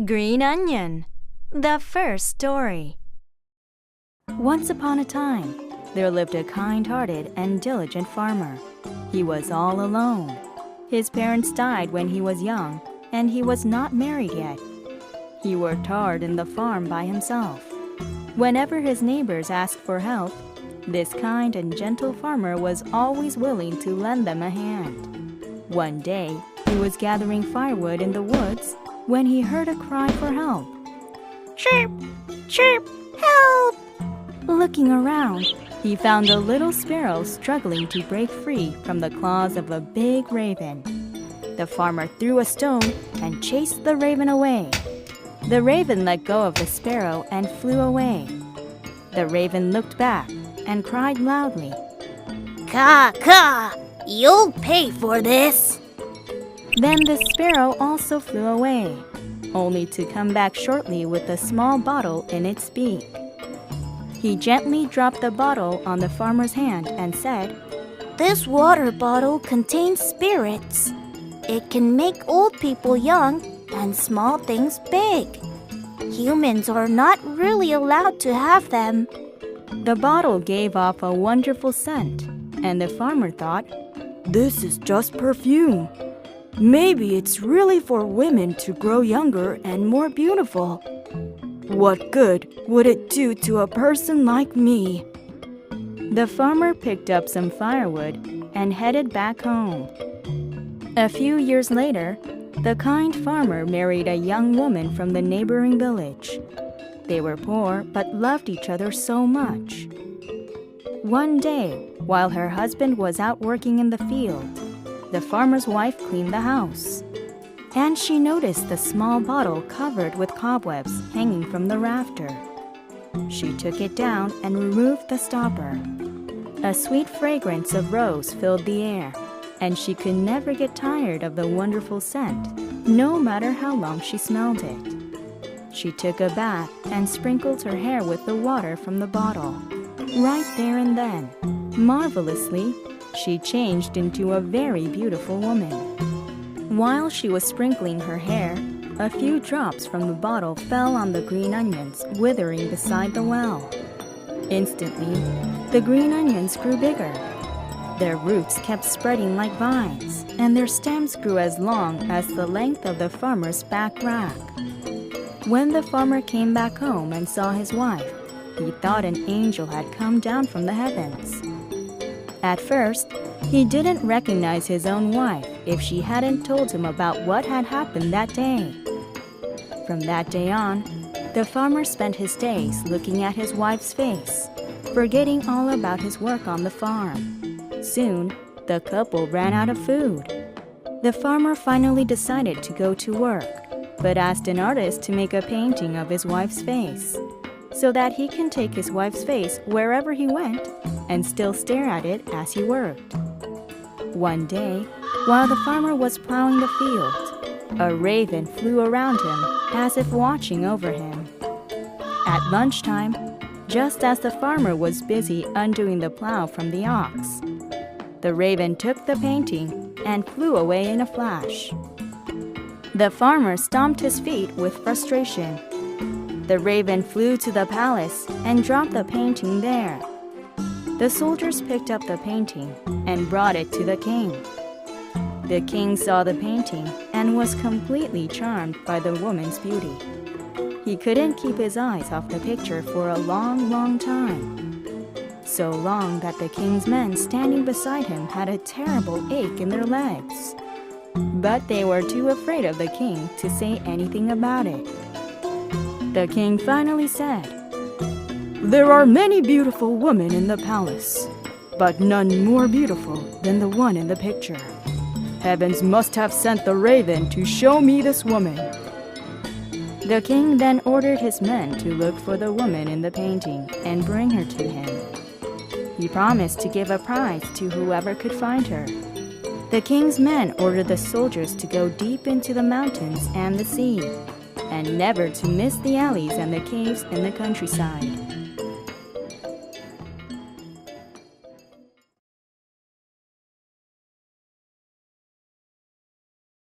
Green Onion, the first story. Once upon a time, there lived a kind-hearted and diligent farmer. He was all alone. His parents died when he was young, and he was not married yet. He worked hard in the farm by himself. Whenever his neighbors asked for help, this kind and gentle farmer was always willing to lend them a hand. One day, he was gathering firewood in the woods when he heard a cry for help. Chirp! Chirp! Help! Looking around, he found a little sparrow struggling to break free from the claws of a big raven. The farmer threw a stone and chased the raven away. The raven let go of the sparrow and flew away. The raven looked back and cried loudly, Caw, caw! You'll pay for this! Then the sparrow also flew away, only to come back shortly with a small bottle in its beak. He gently dropped the bottle on the farmer's hand and said, This water bottle contains spirits. It can make old people young and small things big. Humans are not really allowed to have them. The bottle gave off a wonderful scent, and the farmer thought, This is just perfume. Maybe it's really for women to grow younger and more beautiful. What good would it do to a person like me? The farmer picked up some firewood and headed back home. A few years later, the kind farmer married a young woman from the neighboring village. They were poor but loved each other so much. One day, while her husband was out working in the field, the farmer's wife cleaned the house, and she noticed the small bottle covered with cobwebs hanging from the rafter. She took it down and removed the stopper. A sweet fragrance of rose filled the air, and she could never get tired of the wonderful scent, no matter how long she smelled it. She took a bath and sprinkled her hair with the water from the bottle. Right there and then, marvelously, she changed into a very beautiful woman. While she was sprinkling her hair, a few drops from the bottle fell on the green onions withering beside the well. Instantly, the green onions grew bigger. Their roots kept spreading like vines, and their stems grew as long as the length of the farmer's back rack. When the farmer came back home and saw his wife, he thought an angel had come down from the heavens. At first, he didn't recognize his own wife if she hadn't told him about what had happened that day. From that day on, the farmer spent his days looking at his wife's face, forgetting all about his work on the farm. Soon, the couple ran out of food. The farmer finally decided to go to work, but asked an artist to make a painting of his wife's face, so that he can take his wife's face wherever he went and still stare at it as he worked. One day, while the farmer was plowing the field, a raven flew around him as if watching over him. At lunchtime, just as the farmer was busy undoing the plow from the ox, the raven took the painting and flew away in a flash. The farmer stomped his feet with frustration. The raven flew to the palace and dropped the painting there. The soldiers picked up the painting and brought it to the king. The king saw the painting and was completely charmed by the woman's beauty. He couldn't keep his eyes off the picture for a long, long time. So long that the king's men standing beside him had a terrible ache in their legs. But they were too afraid of the king to say anything about it. The king finally said, There are many beautiful women in the palace, but none more beautiful than the one in the picture. Heavens must have sent the raven to show me this woman. The king then ordered his men to look for the woman in the painting and bring her to him. He promised to give a prize to whoever could find her. The king's men ordered the soldiers to go deep into the mountains and the sea, and never to miss the alleys and the caves in the countryside.